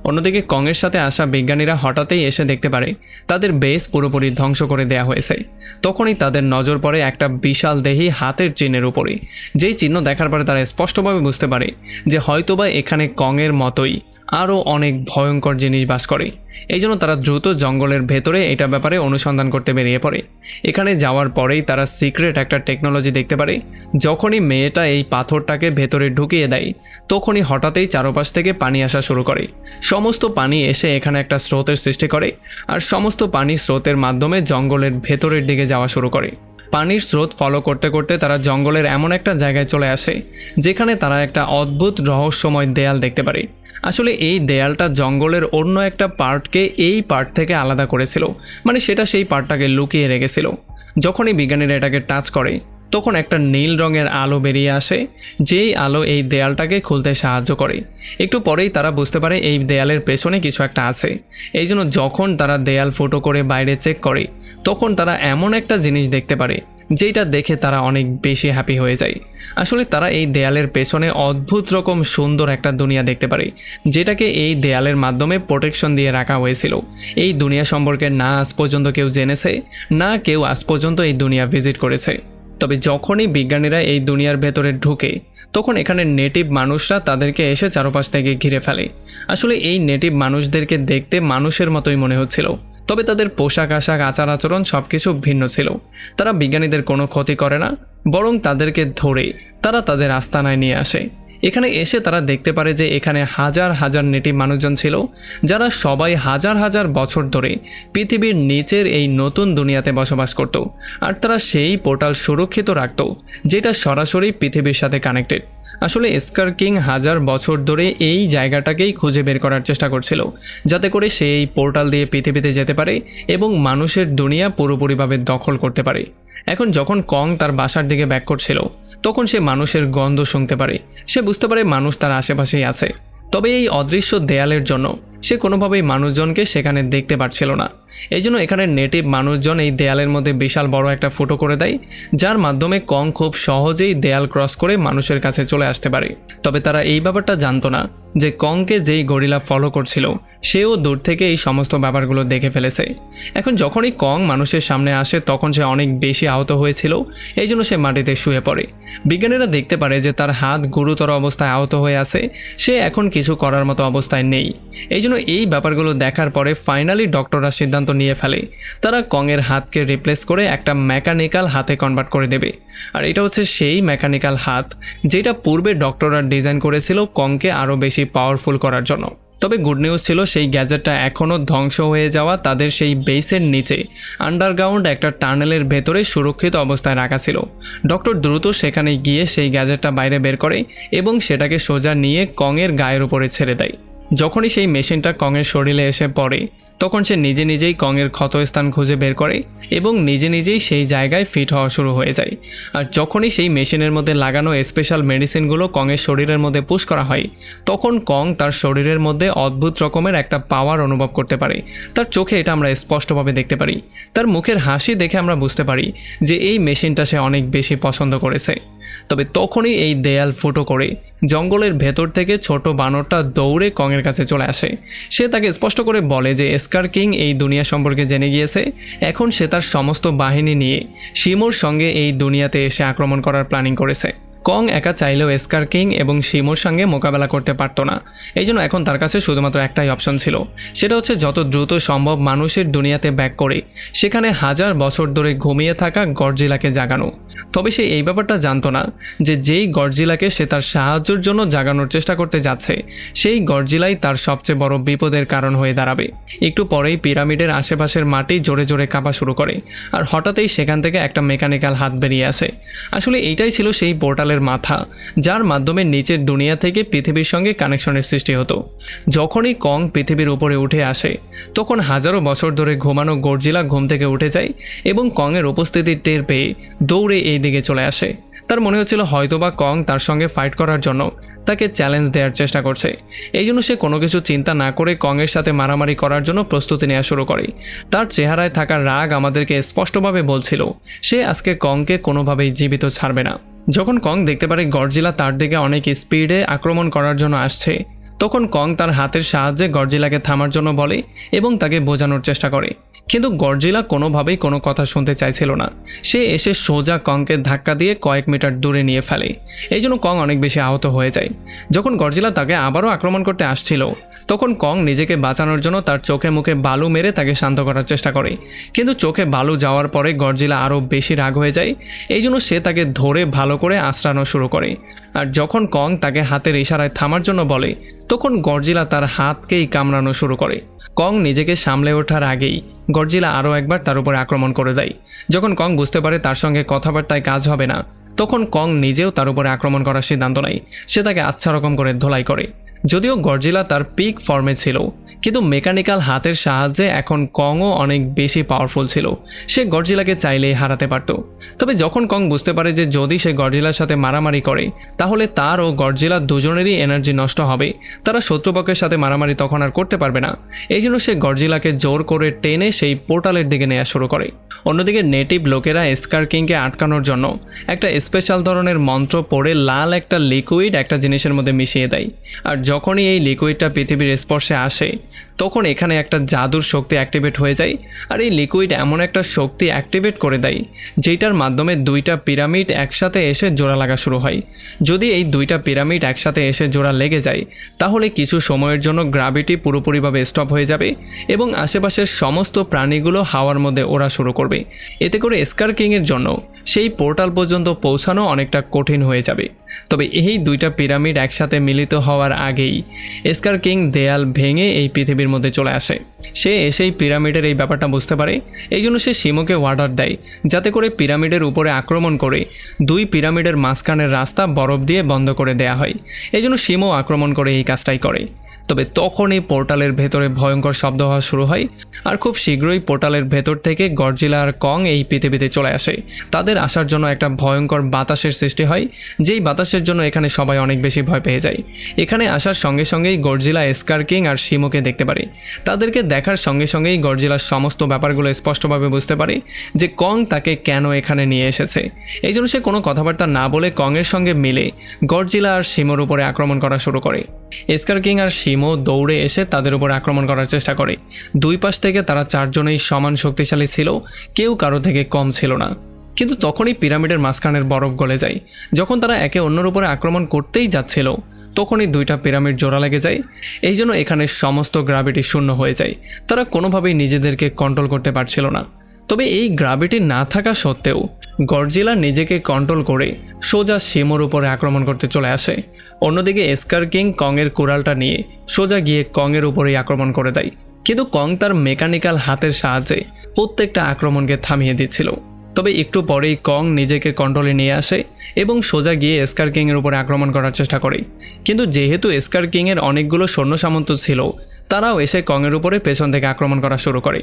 অন্যদিকে কংয়ের সাথে আসা বিজ্ঞানীরা হঠাৎই এসে দেখতে পারে তাদের বেস পুরোপুরি ধ্বংস করে দেয়া হয়েছে। তখনই তাদের নজর পড়ে একটা বিশাল দেহী হাতের চিহ্নের উপরে, যেই চিহ্ন দেখার পরে তারা স্পষ্টভাবে বুঝতে পারে যে হয়তোবা এখানে কংয়ের মতোই আরও অনেক ভয়ঙ্কর জিনিস বাস করে। এই জন্য তারা দ্রুত জঙ্গলের ভেতরে এটা ব্যাপারে অনুসন্ধান করতে বেরিয়ে পড়ে। এখানে যাওয়ার পরেই তারা সিক্রেট একটা টেকনোলজি দেখতে পারে। যখনই মেয়েটা এই পাথরটাকে ভেতরে ঢুকিয়ে দেয় তখনই হঠাৎই চারপাশ থেকে পানি আসা শুরু করে। সমস্ত পানি এসে এখানে একটা স্রোতের সৃষ্টি করে, আর সমস্ত পানি স্রোতের মাধ্যমে জঙ্গলের ভেতরের দিকে যাওয়া শুরু করে। পানির স্রোত ফলো করতে করতে তারা জঙ্গলের এমন একটা জায়গায় চলে আসে যেখানে তারা একটা অদ্ভুত রহস্যময় দেয়াল দেখতে পারে। আসলে এই দেয়ালটা জঙ্গলের অন্য একটা পার্টকে এই পার্ট থেকে আলাদা করেছিল, মানে সেটা সেই পার্টটাকে লুকিয়ে রেখেছিল। যখনই বিজ্ঞানীরা এটাকে টাচ করে তখন একটা নীল রঙের আলো বেরিয়ে আসে, যেই আলো এই দেয়ালটাকে খুলতে সাহায্য করে। একটু পরেই তারা বুঝতে পারে এই দেয়ালের পেছনে কিছু একটা আছে। এই জন্য যখন তারা দেয়াল ফুটো করে বাইরে চেক করে তখন তারা এমন একটা জিনিস দেখতে পারে যেটা দেখে তারা অনেক বেশি হ্যাপি হয়ে যায়। আসলে তারা এই দেয়ালের পেছনে অদ্ভুত রকম সুন্দর একটা দুনিয়া দেখতে পারে, যেটাকে এই দেয়ালের মাধ্যমে প্রোটেকশন দিয়ে রাখা হয়েছিল। এই দুনিয়া সম্পর্কে না আজ পর্যন্ত কেউ জেনেছে, না কেউ আজ পর্যন্ত এই দুনিয়া ভিজিট করেছে। তবে যখনই বিজ্ঞানীরা এই দুনিয়ার ভেতরে ঢুকে তখন এখানে নেটিভ মানুষরা তাদেরকে এসে চারপাশ থেকে ঘিরে ফেলে। আসলে এই নেটিভ মানুষদেরকে দেখতে মানুষের মতোই মনে হচ্ছিল, তবে তাদের পোশাক আশাক আচার আচরণ সব কিছু ভিন্ন ছিল। তারা বিজ্ঞানীদের কোনো ক্ষতি করে না, বরং তাদেরকে ধরে তারা তাদের আস্তানায় নিয়ে আসে। এখানে এসে তারা দেখতে পারে যে এখানে হাজার হাজার নেটিভ মানুষজন ছিল, যারা সবাই হাজার হাজার বছর ধরে পৃথিবীর নিচের এই নতুন দুনিয়াতে বসবাস করত, আর তারা সেই পোর্টাল সুরক্ষিত রাখত যেটা সরাসরি পৃথিবীর সাথে কানেক্টেড। আসলে স্কার কিং হাজার বছর ধরে এই জায়গাটাকেই খুঁজে বের করার চেষ্টা করছিল, যাতে করে সে এই পোর্টাল দিয়ে পৃথিবীতে যেতে পারে এবং মানুষের দুনিয়া পুরোপুরিভাবে দখল করতে পারে। এখন যখন কং তার বাসার দিকে ব্যাক করছিল তখন সে মানুষের গন্ধ শুনতে পারে। সে বুঝতে পারে মানুষ তার আশেপাশেই আছে, তবে এই অদৃশ্য দেয়ালের জন্য সে কোনোভাবেই মানুষজনকে সেখানে দেখতে পারছিল না। এই জন্য এখানে নেটিভ মানুষজন এই দেয়ালের মধ্যে বিশাল বড় একটা ফুটো করে দেয়, যার মাধ্যমে কং খুব সহজেই দেয়াল ক্রস করে মানুষের কাছে চলে আসতে পারে। তবে তারা এই ব্যাপারটা জানতো না যে কংকে যেই গরিলা ফলো করছিল সেও দূর থেকে এই সমস্ত ব্যাপারগুলো দেখে ফেলেছে। এখন যখনই কং মানুষের সামনে আসে তখন সে অনেক বেশি আহত হয়েছিল, এই জন্য সে মাটিতে শুয়ে পড়ে। বিজ্ঞানীরা দেখতে পারে যে তার হাত গুরুতর অবস্থায় আহত হয়ে আছে, সে এখন কিছু করার মতো অবস্থায় নেই। এই জন্য এই ব্যাপারগুলো দেখার পরে ফাইনালি ডক্টররা সিদ্ধান্ত নিয়ে ফেলে তারা কংয়ের হাতকে রিপ্লেস করে একটা মেকানিক্যাল হাতে কনভার্ট করে দেবে। আর এটা হচ্ছে সেই মেকানিক্যাল হাত যেটা পূর্বে ডক্টররা ডিজাইন করেছিল কংকে আরও বেশি পাওয়ারফুল করার জন্য। তবে গুড নিউজ ছিল সেই গ্যাজেটটা এখনও ধ্বংস হয়ে যাওয়া তাদের সেই বেসের নিচে আন্ডারগ্রাউন্ড একটা টানেলের ভেতরে সুরক্ষিত অবস্থায় রাখা ছিল। ডক্টর দ্রুত সেখানে গিয়ে সেই গ্যাজেটটা বাইরে বের করে এবং সেটাকে সোজা নিয়ে কংয়ের গায়ের উপরে ছেড়ে দেয়। যখনই সেই মেশিনটা কংয়ের শরীরে এসে পড়ে তখন সে নিজে নিজেই কংয়ের ক্ষতস্থান খুঁজে বের করে এবং নিজে নিজেই সেই জায়গায় ফিট হওয়া শুরু হয়ে যায়। আর যখনই সেই মেশিনের মধ্যে লাগানো স্পেশাল মেডিসিনগুলো কংয়ের শরীরের মধ্যে পুশ করা হয় তখন কং তার শরীরের মধ্যে অদ্ভুত রকমের একটা পাওয়ার অনুভব করতে পারে। তার চোখে এটা আমরা স্পষ্টভাবে দেখতে পারি। তার মুখের হাসি দেখে আমরা বুঝতে পারি যে এই মেশিনটা সে অনেক বেশি পছন্দ করেছে। তবে তখনই এই দেয়াল ফুটো করে জঙ্গলের ভেতর থেকে ছোট বানরটা দৌড়ে কংয়ের কাছে চলে আসে। সে তাকে স্পষ্ট করে বলে যে স্কার কিং এই দুনিয়া সম্পর্কে জেনে গিয়েছে, এখন সে তার সমস্ত বাহিনী নিয়ে শিমুর সঙ্গে এই দুনিয়াতে এসে আক্রমণ করার প্ল্যানিং করেছে। কং একা চাইলেও স্কার কিং এবং শিমুর সঙ্গে মোকাবেলা করতে পারত না। এই জন্য এখন তার কাছে শুধুমাত্র একটাই অপশন ছিল, সেটা হচ্ছে যত দ্রুত সম্ভব মানুষের দুনিয়াতে ব্যাক করে সেখানে হাজার বছর ধরে ঘুমিয়ে থাকা গডজিলাকে জাগানো। তবে সে এই ব্যাপারটা জানতো না যে যেই গডজিলাকে সে তার সাহায্যের জন্য জাগানোর চেষ্টা করতে যাচ্ছে সেই গডজিলাই তার সবচেয়ে বড় বিপদের কারণ হয়ে দাঁড়াবে। একটু পরেই পিরামিডের আশেপাশের মাটি জোরে জোরে কাঁপা শুরু করে, আর হঠাৎই সেখান থেকে একটা মেকানিক্যাল হাত বেরিয়ে আসে। আসলে এইটাই ছিল সেই পোর্টাল মাথা, যার মাধ্যমে নিচের দুনিয়া থেকে পৃথিবীর সঙ্গে কানেকশনের সৃষ্টি হতো। যখনই কং পৃথিবীর উপরে উঠে আসে তখন হাজারো বছর ধরে ঘুমানো গডজিলা ঘুম থেকে উঠে যায় এবং কংয়ের উপস্থিতি টের পেয়ে দৌড়ে এই দিকে চলে আসে। তার মনে হচ্ছিল হয়তোবা কং তার সঙ্গে ফাইট করার জন্য তাকে চ্যালেঞ্জ দেওয়ার চেষ্টা করছে। এই জন্য সে কোনো কিছু চিন্তা না করে কংয়ের সাথে মারামারি করার জন্য প্রস্তুতি নেওয়া শুরু করে। তার চেহারায় থাকা রাগ আমাদেরকে স্পষ্টভাবে বলছিল সে আজকে কংকে কোনোভাবেই জীবিত ছাড়বে না। যখন কং দেখতে পারে গডজিলা তার দিকে অনেক স্পিডে আক্রমণ করার জন্য আসছে তখন কং তার হাতের সাহায্যে গডজিলাকে থামার জন্য বলে এবং তাকে বোঝানোর চেষ্টা করে কিন্তু গডজিলা কোনোভাবেই কোনো কথা শুনতে চাইছিল না। সে এসে সোজা কংকে ধাক্কা দিয়ে কয়েক মিটার দূরে নিয়ে ফেলে। এই জন্য কং অনেক বেশি আহত হয়ে যায়। যখন গডজিলা তাকে আবারও আক্রমণ করতে আসছিল তখন কং নিজেকে বাঁচানোর জন্য তার চোখে মুখে বালু মেরে তাকে শান্ত করার চেষ্টা করে, কিন্তু চোখে বালু যাওয়ার পরে গডজিলা আরও বেশি রাগ হয়ে যায়। এই জন্য সে তাকে ধরে ভালো করে আঁচড়ানো শুরু করে। আর যখন কং তাকে হাতের ইশারায় থামার জন্য বলে তখন গডজিলা তার হাতকেই কামড়ানো শুরু করে। কং নিজেকে সামলে ওঠার আগেই গডজিলা আরও একবার তার উপরে আক্রমণ করে দেয়। যখন কং বুঝতে পারে তার সঙ্গে কথাবার্তায় কাজ হবে না তখন কং নিজেও তার উপরে আক্রমণ করার সিদ্ধান্ত নেয়। সে তাকে আচ্ছা রকম করে ধোলাই করে। যদিও গডজিলা তার পিক ফর্মে ছিল, কিন্তু মেকানিক্যাল হাতের সাহায্যে এখন কংও অনেক বেশি পাওয়ারফুল ছিল। সে গডজিলাকে চাইলেই হারাতে পারত। তবে যখন কং বুঝতে পারে যে যদি সে গডজিলার সাথে মারামারি করে তাহলে তার ও গডজিলা দুজনেরই এনার্জি নষ্ট হবে, তারা শত্রুপক্ষের সাথে মারামারি তখন আর করতে পারবে না। এই জন্য সে গডজিলাকে জোর করে টেনে সেই পোর্টালের দিকে নেওয়া শুরু করে। অন্যদিকে নেটিভ লোকেরা স্কার কিংকে আটকানোর জন্য একটা স্পেশাল ধরনের মন্ত্র পড়ে লাল একটা লিকুইড একটা জিনিসের মধ্যে মিশিয়ে দেয়। আর যখনই এই লিকুইডটা পৃথিবীর স্পর্শে আসে তখন এখানে একটা জাদুর শক্তি অ্যাক্টিভেট হয়ে যায়। আর এই লিকুইড এমন একটা শক্তি অ্যাক্টিভেট করে দেয় যেটার মাধ্যমে দুইটা পিরামিড একসাথে এসে জোড়া লাগা শুরু হয়। যদি এই দুইটা পিরামিড একসাথে এসে জোড়া লেগে যায় তাহলে কিছু সময়ের জন্য গ্র্যাভিটি পুরোপুরিভাবে স্টপ হয়ে যাবে এবং আশেপাশের সমস্ত প্রাণীগুলো হাওয়ার মধ্যে ওড়া শুরু করবে। এতে করে স্কার কিংয়ের জন্য সেই পোর্টাল পর্যন্ত পৌঁছানো অনেকটা কঠিন হয়ে যাবে। তবে এই দুইটা পিরামিড একসাথে মিলিত হওয়ার আগেই স্কার কিং দেয়াল ভেঙে এই পৃথিবীর মধ্যে চলে আসে। সে এসেই পিরামিডের এই ব্যাপারটা বুঝতে পারে। এই জন্য সে শিমোকে অর্ডার দেয় যাতে করে পিরামিডের উপরে আক্রমণ করে দুই পিরামিডের মাঝখানের রাস্তা বরফ দিয়ে বন্ধ করে দেয়া হয়। এই জন্য শিমো আক্রমণ করে এই কাজটাই করে। তবে তখন এই পোর্টালের ভেতরে ভয়ঙ্কর শব্দ হওয়া শুরু হয় আর খুব শীঘ্রই পোর্টালের ভেতর থেকে গডজিলা আর কং এই পৃথিবীতে চলে আসে। তাদের আসার জন্য একটা ভয়ঙ্কর বাতাসের সৃষ্টি হয়, যেই বাতাসের জন্য এখানে সবাই অনেক বেশি ভয় পেয়ে যায়। এখানে আসার সঙ্গে সঙ্গেই গডজিলা স্কার কিং আর শিমোকে দেখতে পারে। তাদেরকে দেখার সঙ্গে সঙ্গেই গডজিলার সমস্ত ব্যাপারগুলো স্পষ্টভাবে বুঝতে পারে যে কং তাকে কেন এখানে নিয়ে এসেছে। এই জন্য সে কোনো কথাবার্তা না বলে কংয়ের সঙ্গে মিলে গডজিলা আর শিমোর উপরে আক্রমণ করা শুরু করে। স্কার কিং আর শিমো দৌড়ে এসে তাদের উপর আক্রমণ করার চেষ্টা করে। দুই পাশ থেকে তারা চারজনেই সমান শক্তিশালী ছিল, কেউ কারো থেকে কম ছিল না। কিন্তু তখনই পিরামিডের মাঝখানের বরফ গলে যায়। যখন তারা একে অন্যের উপরে আক্রমণ করতেই যাচ্ছিল তখনই দুইটা পিরামিড জোড়া লেগে যায়। এই জন্য এখানে সমস্ত গ্র্যাভিটি শূন্য হয়ে যায়। তারা কোনোভাবেই নিজেদেরকে কন্ট্রোল করতে পারছিল না। তবে এই গ্র্যাভিটি না থাকা সত্ত্বেও গডজিলা নিজেকে কন্ট্রোল করে সোজা শিমোর উপরে আক্রমণ করতে চলে আসে। অন্যদিকে স্কার কিং কংয়ের কুড়ালটা নিয়ে সোজা গিয়ে কংয়ের উপরেই আক্রমণ করে দেয়, কিন্তু কং তার মেকানিক্যাল হাতের সাহায্যে প্রত্যেকটা আক্রমণকে থামিয়ে দিচ্ছিল। তবে একটু পরেই কং নিজেকে কন্ট্রোলে নিয়ে আসে এবং সোজা গিয়ে স্কার কিংয়ের উপরে আক্রমণ করার চেষ্টা করে। কিন্তু যেহেতু স্কার কিংয়ের অনেকগুলো সৈন্য সামন্ত ছিল, তারাও এসে কংয়ের উপরে পেছন থেকে আক্রমণ করা শুরু করে।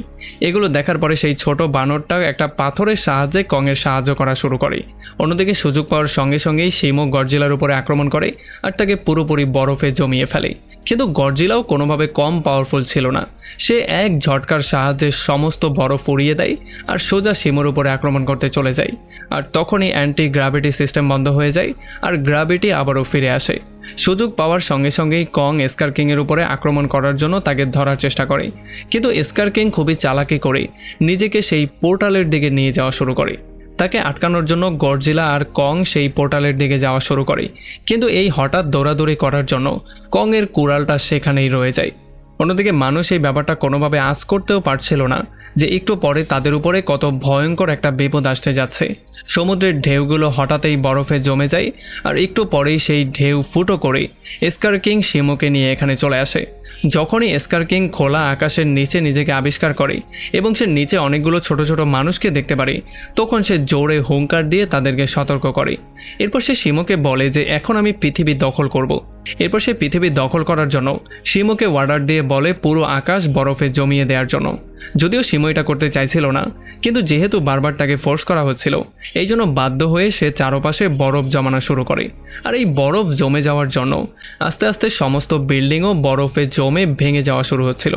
এগুলো দেখার পরে সেই ছোট বানরটা একটা পাথরের সাহায্যে কংয়ের সাহায্য করা শুরু করে। অন্যদিকে সুযোগ পাওয়ার সঙ্গে সঙ্গেই শিমো গডজিলার উপরে আক্রমণ করে আর তাকে পুরোপুরি বরফে জমিয়ে ফেলে। কিন্তু গডজিলাও কোনোভাবে কম পাওয়ারফুল ছিল না। সে এক ঝটকার সাহায্যে সমস্ত বরফ উড়িয়ে দেয় আর সোজা শিমোর উপরে আক্রমণ করতে চলে যায়। আর তখনই অ্যান্টি গ্র্যাভিটি সিস্টেম বন্ধ হয়ে যায় আর গ্র্যাভিটি আবারও ফিরে আসে। সুযোগ পাওয়ার সঙ্গে সঙ্গেই কং স্কার কিংয়ের উপরে আক্রমণ করার জন্য তাকে ধরার চেষ্টা করে, কিন্তু স্কার কিং খুবই চালাকি করে নিজেকে সেই পোর্টালের দিকে নিয়ে যাওয়া শুরু করে। তাকে আটকানোর জন্য গডজিলা আর কং সেই পোর্টালের দিকে যাওয়া শুরু করে, কিন্তু এই হঠাৎ দৌড়াদৌড়ি করার জন্য কংয়ের কুড়ালটা সেখানেই রয়ে যায়। অন্যদিকে মানুষ এই ব্যাপারটা কোনোভাবে আঁচ করতেও পারছিল না যে একটু পরে তাদের উপরে কত ভয়ঙ্কর একটা বিপদ আসতে যাচ্ছে। সমুদ্রের ঢেউগুলো হঠাৎই বরফে জমে যায় আর একটু পরেই সেই ঢেউ ফুটো করে স্কার কিং শিমোকে নিয়ে এখানে চলে আসে। যখনই স্কার কিং খোলা আকাশের নিচে নিজেকে আবিষ্কার করে এবং সে নিচে অনেকগুলো ছোট ছোট মানুষকে দেখতে পারে, তখন সে জোরে হুঙ্কার দিয়ে তাদেরকে সতর্ক করে। এরপর সে শিমোকে বলে যে এখন আমি পৃথিবী দখল করব। এরপর সে পৃথিবী দখল করার জন্য শিমোকে অর্ডার দিয়ে বলে পুরো আকাশ বরফে জমিয়ে দেওয়ার জন্য। যদিও শিমো এটা করতে চাইছিল না, কিন্তু যেহেতু বারবার তাকে ফোর্স করা হচ্ছিল এই জন্য বাধ্য হয়ে সে চারপাশে বরফ জমানো শুরু করে। আর এই বরফ জমে যাওয়ার জন্য আস্তে আস্তে সমস্ত বিল্ডিংও বরফে জমে ভেঙে যাওয়া শুরু হচ্ছিল।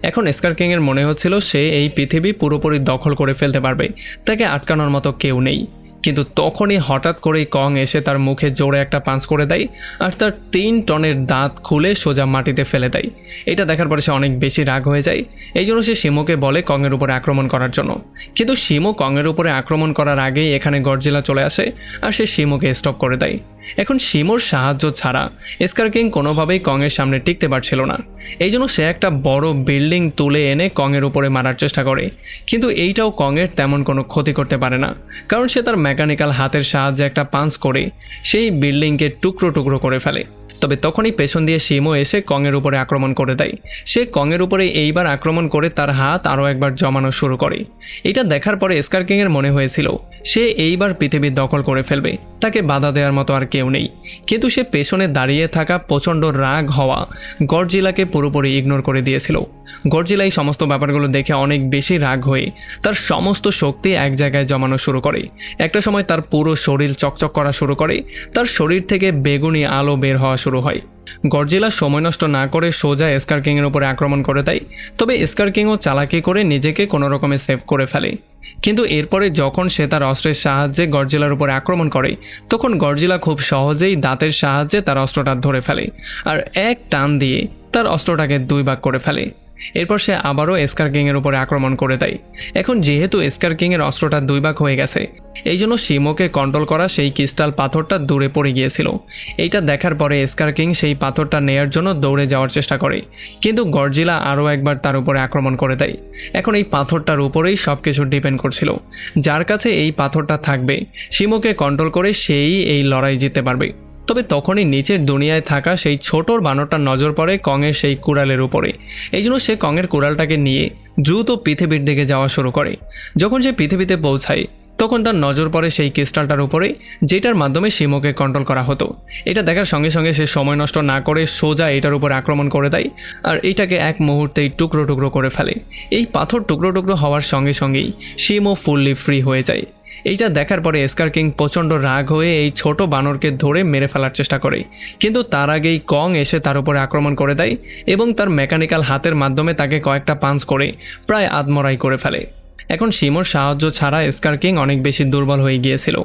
এখন স্কার কিংয়ের মনে হচ্ছিল সে এই পৃথিবী পুরোপুরি দখল করে ফেলতে পারবে, তাকে আটকানোর মতো কেউ নেই। কিন্তু তখনই হঠাৎ করেই কং এসে তার মুখে জোরে একটা পাঞ্চ করে দেয় আর তার 3 টনের দাঁত খুলে সোজা মাটিতে ফেলে দেয়। এটা দেখার পরে সে অনেক বেশি রাগ হয়ে যায়। এই জন্য সে শিমোকে বলে কংয়ের উপরে আক্রমণ করার জন্য, কিন্তু শিমো কংয়ের উপরে আক্রমণ করার আগেই এখানে গডজিলা চলে আসে আর সে শিমোকে স্টপ করে দেয়। এখন শিমোর সাহায্য ছাড়া স্কার কিং কোনোভাবেই কংয়ের সামনে টিকতে পারছিল না। এই জন্য সে একটা বড় বিল্ডিং তুলে এনে কংয়ের উপরে মারার চেষ্টা করে, কিন্তু এইটাও কংয়ের তেমন কোনো ক্ষতি করতে পারে না, কারণ সে তার মেকানিক্যাল হাতের সাহায্যে একটা পাঞ্চ করে সেই বিল্ডিংকে টুকরো টুকরো করে ফেলে। তবে তখনই পেছন দিয়ে শিমো এসে কংয়ের উপরে আক্রমণ করে দেয়। সে কংয়ের উপরে এইবার আক্রমণ করে তার হাত আরও একবার জমানো শুরু করে। এটা দেখার পরে স্কার কিংয়ের মনে হয়েছিল সে এইবার পৃথিবী দখল করে ফেলবে, তাকে বাধা দেওয়ার মতো আর কেউ নেই। কিন্তু সে পেছনে দাঁড়িয়ে থাকা প্রচণ্ড রাগ হওয়া গডজিলাকে পুরোপুরি ইগনোর করে দিয়েছিল। গডজিলা এই সমস্ত ব্যাপারগুলো দেখে অনেক বেশি রাগ হয়ে তার সমস্ত শক্তি এক জায়গায় জমানো শুরু করে। একটা সময় তার পুরো শরীর চকচক করা শুরু করে, তার শরীর থেকে বেগুনি আলো বের হওয়া শুরু হয়। গডজিলা সময় নষ্ট না করে সোজা স্কার কিংয়ের উপরে আক্রমণ করে দেয়। তবে স্কার কিংও চালাকি করে নিজেকে কোনো রকমে সেভ করে ফেলে। কিন্তু এরপরে যখন সে তার অস্ত্রের সাহায্যে গডজিলার উপরে আক্রমণ করে, তখন গডজিলা খুব সহজেই দাঁতের সাহায্যে তার অস্ত্রটা ধরে ফেলে আর এক টান দিয়ে তার অস্ত্রটাকে 2 ভাগ করে ফেলে। এরপর সে আবারও স্কার কিংয়ের উপরে আক্রমণ করে দেয়। এখন যেহেতু স্কার কিংয়ের অস্ত্রটা 2 ভাগ হয়ে গেছে, এই জন্য শিমোকে কন্ট্রোল করা সেই ক্রিস্টাল পাথরটা দূরে পড়ে গিয়েছিল। এইটা দেখার পরে স্কার কিং সেই পাথরটা নেয়ার জন্য দৌড়ে যাওয়ার চেষ্টা করে, কিন্তু গডজিলা আরও একবার তার উপরে আক্রমণ করে দেয়। এখন এই পাথরটার উপরেই সব কিছু ডিপেন্ড করছিল। যার কাছে এই পাথরটা থাকবে, শিমোকে কন্ট্রোল করে সেই এই লড়াই জিততে পারবে। তবে তখনই নিচের দুনিয়ায় থাকা সেই ছোটোর বানরটার নজর পড়ে কংয়ের সেই কুড়ালের উপরে। এই জন্য সে কংয়ের কুড়ালটাকে নিয়ে দ্রুত পৃথিবীর দিকে যাওয়া শুরু করে। যখন সে পৃথিবীতে পৌঁছায়, তখন তার নজর পড়ে সেই ক্রিস্টালটার উপরে, যেটার মাধ্যমে শিমোকে কন্ট্রোল করা হতো। এটা দেখার সঙ্গে সঙ্গে সে সময় নষ্ট না করে সোজা এটার উপর আক্রমণ করে দেয় আর এটাকে এক মুহূর্তেই টুকরো টুকরো করে ফেলে। এই পাথর টুকরো টুকরো হওয়ার সঙ্গে সঙ্গেই শিমো ফুললি ফ্রি হয়ে যায়। এইটা দেখার পরে স্কার কিং প্রচণ্ড রাগ হয়ে এই ছোট বানরকে ধরে মেরে ফেলার চেষ্টা করে, কিন্তু তার আগেই কং এসে তার উপরে আক্রমণ করে দেয় এবং তার মেকানিক্যাল হাতের মাধ্যমে তাকে কয়েকটা পাঞ্চ করে প্রায় আধমরাই করে ফেলে। এখন শিমোর সাহায্য ছাড়া স্কার কিং অনেক বেশি দুর্বল হয়ে গিয়েছিল।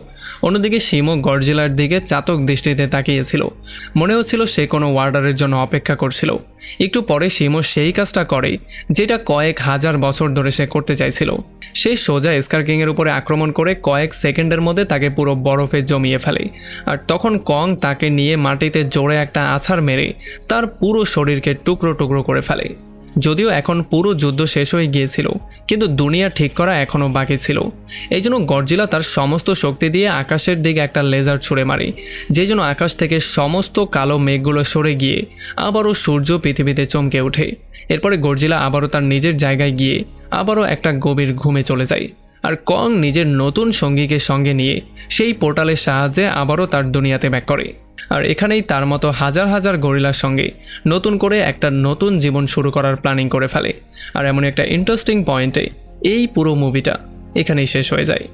অন্যদিকে শিমো গডজিলার দিকে চাতক দৃষ্টিতে তাকিয়েছিল, মনে হচ্ছিল সে কোনো ওয়ার্ডারের জন্য অপেক্ষা করছিল। একটু পরে শিমো সেই কাজটা করে যেটা কয়েক হাজার বছর ধরে সে করতে চাইছিল। সে সোজা স্কার কিংয়ের উপরে আক্রমণ করে কয়েক সেকেন্ডের মধ্যে তাকে পুরো বরফে জমিয়ে ফেলে আর তখন কং তাকে নিয়ে মাটিতে জোরে একটা আছাড় মেরে তার পুরো শরীরকে টুকরো টুকরো করে ফেলে। যদিও এখন পুরো যুদ্ধ শেষ হয়ে গিয়েছিল, কিন্তু দুনিয়া ঠিক করা এখনও বাকি ছিল। এই জন্য গডজিলা তার সমস্ত শক্তি দিয়ে আকাশের দিকে একটা লেজার ছুঁড়ে মারে, যে জন্য আকাশ থেকে সমস্ত কালো মেঘগুলো সরে গিয়ে আবারও সূর্য পৃথিবীতে চমকে ওঠে। এরপরে গডজিলা আবারও তার নিজের জায়গায় গিয়ে আবারও একটা গভীর ঘুমে চলে যায় আর কং নিজের নতুন সঙ্গীকে সঙ্গে নিয়ে সেই পোর্টালের সাহায্যে আবারও তার দুনিয়াতে ব্যাক করে। আর এখানেই তার মতো হাজার হাজার গরিলার সঙ্গে নতুন করে একটা নতুন জীবন শুরু করার প্ল্যানিং করে ফেলে। আর এমন একটা ইন্টারেস্টিং পয়েন্টে এই পুরো মুভিটা এখানেই শেষ হয়ে যায়।